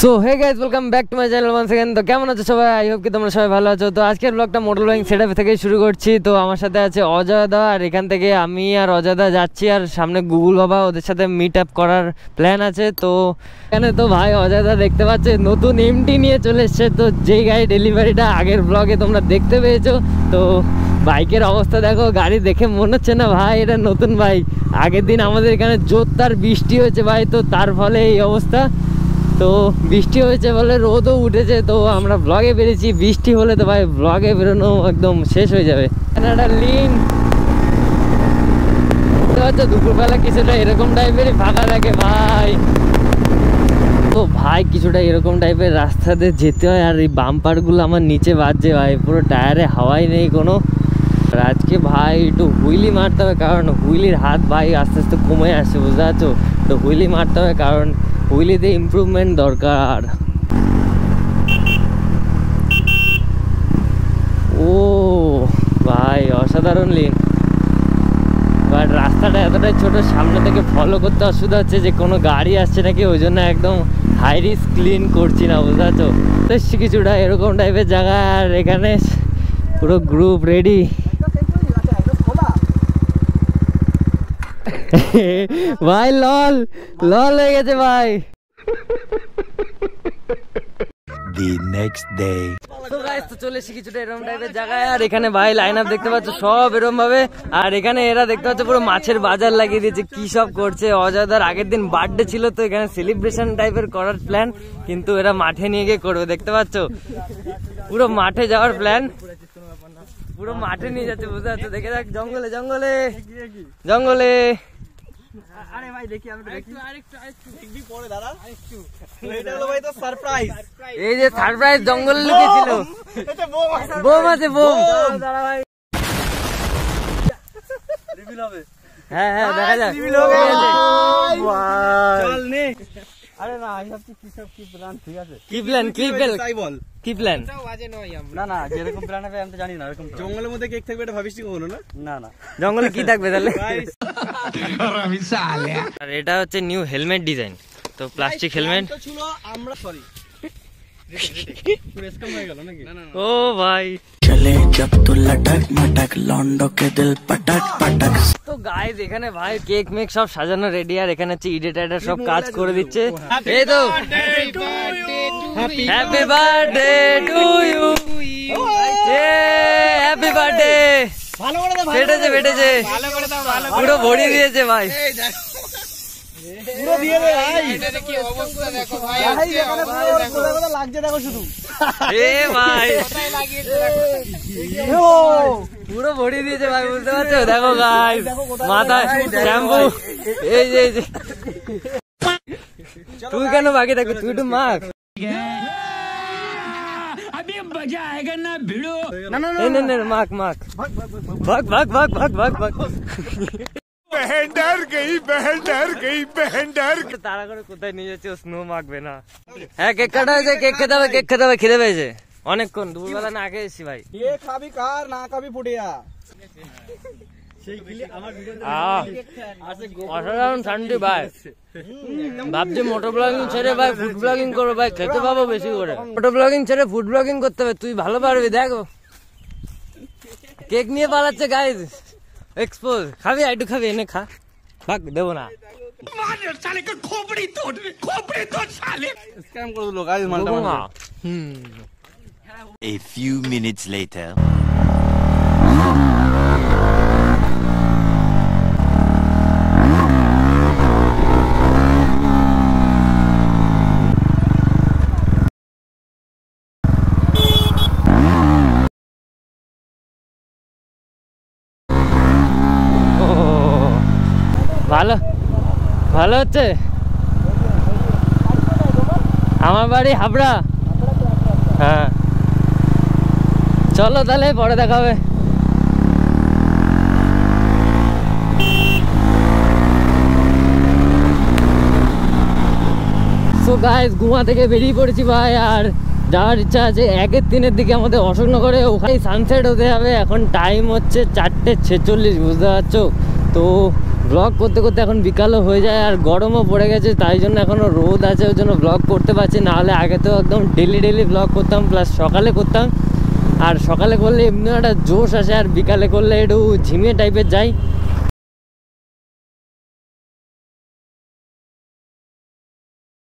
So hey guys, welcome back to my channel once again. তো কেমন আছো সবাই? আই হোপ কি তোমরা সবাই ভালো আছো। তো আজকের ব্লগটা মোটর ব্লগিং সেটআপ থেকে শুরু করছি। তো আমার সাথে আছে অজয় দা, আর এখান থেকে আমি আর অজয় দা যাচ্ছি, আর সামনে গুগল বাবা, ওদের সাথে মিট আপ করার প্ল্যান আছে। তো এখানে তো ভাই অজয় দা দেখতে পাচ্ছে নতুন এমটি নিয়ে চলে এসছে। তো যেই গাড়ি ডেলিভারিটা আগের ব্লগে তোমরা দেখতে পেয়েছো, তো বাইকের অবস্থা দেখো, গাড়ি দেখে মনে হচ্ছে না ভাই এটা নতুন বাইক। আগের দিন আমাদের এখানে জোরদার বৃষ্টি হয়েছে ভাই, তো তার ফলে এই অবস্থা। তো বৃষ্টি হয়েছে বলে রোদও উঠেছে, তো আমরা ব্লগে বেরিয়েছি। বৃষ্টি হলে তো ভাই ব্লগে বেরোনো একদম শেষ হয়ে যাবে। একটা লিন হচ্ছে দুপুরবেলা কিছুটা এরকম টাইপেরই ফাঁকা থাকে ভাই। তো ভাই কিছুটা এরকম টাইপের রাস্তাতে যেতে হয়, আর এই বাম্পারগুলো আমার নিচে বাজছে ভাই, পুরো টায়ারে হাওয়াই নেই কোনো। আর আজকে ভাই একটু হুইলি মারতে হবে, কারণ হুইলির হাত ভাই আস্তে আস্তে কমে আসছে, বুঝতে পারছো? তো হুইলি মারতে হবে, কারণ হুইলিতে ইমপ্রুভমেন্ট দরকার। ও ভাই অসাধারণ লিন, বাট রাস্তাটা এতটাই ছোট, সামনে থেকে ফলো করতে অসুবিধা হচ্ছে যে কোনো গাড়ি আসছে নাকি, ওই জন্য একদম হাই রিস্ক ক্লিন করছি না, বুঝতে পারছো? তো কিছুটা এরকম টাইপের জায়গা, আর এখানে পুরো গ্রুপ রেডি। ভাই লল লল হয়ে গেছে ভাই। The next day. তো গাইস, তো চলে এসেছি কিছুটা এরকম টাইপের জায়গায়, আর এখানে ভাই লাইন আপ দেখতে পাচ্ছ সব এরকম ভাবে। আর এখানে এরা দেখতে পাচ্ছ পুরো মাছের বাজার লাগিয়ে দিয়েছে, কি সব করছে। অজয়দার আগের দিন বার্থডে ছিল, তো এখানে সেলিব্রেশন টাইপের করার প্ল্যান, কিন্তু এরা মাঠে নিয়ে গিয়ে করবে, দেখতে পাচ্ছ পুরো মাঠে যাওয়ার প্ল্যান, পুরো মাঠে নিয়ে যাচ্ছে, বুঝতে পারছো? দেখে দেখ, জঙ্গলে জঙ্গলে জঙ্গলে। আরে ভাই দেখি, আমি দেখি আরেকটু দেখবি পরে দাঁড়া, আরেকটু এটা হলো ভাই তো সারপ্রাইজ। এই যে সারপ্রাইজ জঙ্গলে লুকিয়েছিল, এটা বোম আছে, বোম আছে, বোম। দাঁড়া ভাই, রিভিল হবে। হ্যাঁ হ্যাঁ, দেখা যাক রিভিল হবে। চল নে। আরে না, এই সব কি প্ল্যান? ঠিক আছে, কি প্ল্যান? কি প্ল্যান? তাই বল, কি প্ল্যান? না না, যেরকম প্ল্যান হবে আমি তো জানি না। এরকম জঙ্গলের মধ্যে কেক থাকবে এটা ভাবিস কি কখনো? না না না, জঙ্গলে কি থাকবে তাহলে? গাইস আর এটা হচ্ছে নিউ হেলমেট ডিজাইন, তো প্লাস্টিক হেলমেট তো ছিল, আমরা সরি পুরো স্ক্যাম হয়ে গেল নাকি? না না, ও ভাই चले जब तू लटक मटक लौंडों के दिल पटक पटक। তো গাইস এখানে ভাই কেক মেক সব সাজানো রেডি, আর এখানে হচ্ছে ইডিটার সব কাজ করে দিচ্ছে। এই তো happy birthday to you, happy birthday. ভালো করে দাও, ফেটেছে ফেটেছে, ভালো করে দাও, ভালো পুরো ভরি দিয়েছে ভাই, পুরো দিয়ে দে ভাই। এটা কি অবস্থা দেখো ভাই, ভাই এখানে পুরো কথা লাগছে দেখো শুধু। এ ভাই কোথায় লাগিয়েছে দেখো, পুরো ভরি দিয়েছে ভাই, বুঝতে পারছো? দেখো গাইস, মাথায় শ্যাম্পু, এই যে এই যে। তুই কেন বাকি থাকবি? তুই একটু মাখ। না না এই নে মাখ মাখ, ভাগ ভাগ ভাগ ভাগ ভাগ ভাগ। बहन डर गई, बहन डर गई, बहन डर। তাড়া করে কোথায় নিয়ে যাচ্ছে? ও স্নো মাখবে না। হ্যাঁ কেক কাটা হয়েছে, কেক খেতে হবে, কেক খেতে হবে, খিদে পেয়েছে অনেকক্ষণ, দুপুরবেলা না খেয়ে এসেছি ভাই। ये খাবি কার না খাবি ফুটিয়া সেই গিলি আমার ভিডিও অসাধারণ শান্তি ভাই। ভাবছি মোটর ব্লগিং ছেড়ে ভাই ফুড ব্লগিং করবো ভাই, খেতে পাবো বেশি করে। মোটর ব্লগিং ছেড়ে ফুড ব্লগিং করতে হবে, তুই ভালো পারবি। দেখো কেক নিয়ে পালাচ্ছে গাইজ, এক্সপোজ। খাবি? একটু খাবি? এনে খা, ভাগ, দেবো না। স্ক্যাম করে দিল গাইস মালটা দেবো না। A few minutes later. ভালো ভালো হচ্ছে। আমার বাড়ি হাবড়া। হ্যাঁ চলো তাহলে পরে দেখা হবে। সো গাইস, গোয়া থেকে বেরিয়ে পড়েছি ভাই, আর যাওয়ার ইচ্ছা আছে 1-3 দিকে আমাদের অশোকনগরে, ওখানে সানসেট হতে হবে। এখন টাইম হচ্ছে 4:46, বুঝতে পারছো? তো ব্লগ করতে করতে এখন বিকালও হয়ে যায় আর গরমও পড়ে গেছে, তাই জন্য এখনও রোদ আছে, ওই জন্য ব্লগ করতে পারছি। নাহলে আগে তো একদম ডেলি ব্লগ করতাম, প্লাস সকালে করতাম। আর সকালে করলে এমনি একটা জোশ আসে, আর বিকালে করলে একটু ঝিমিয়ে টাইপের যাই।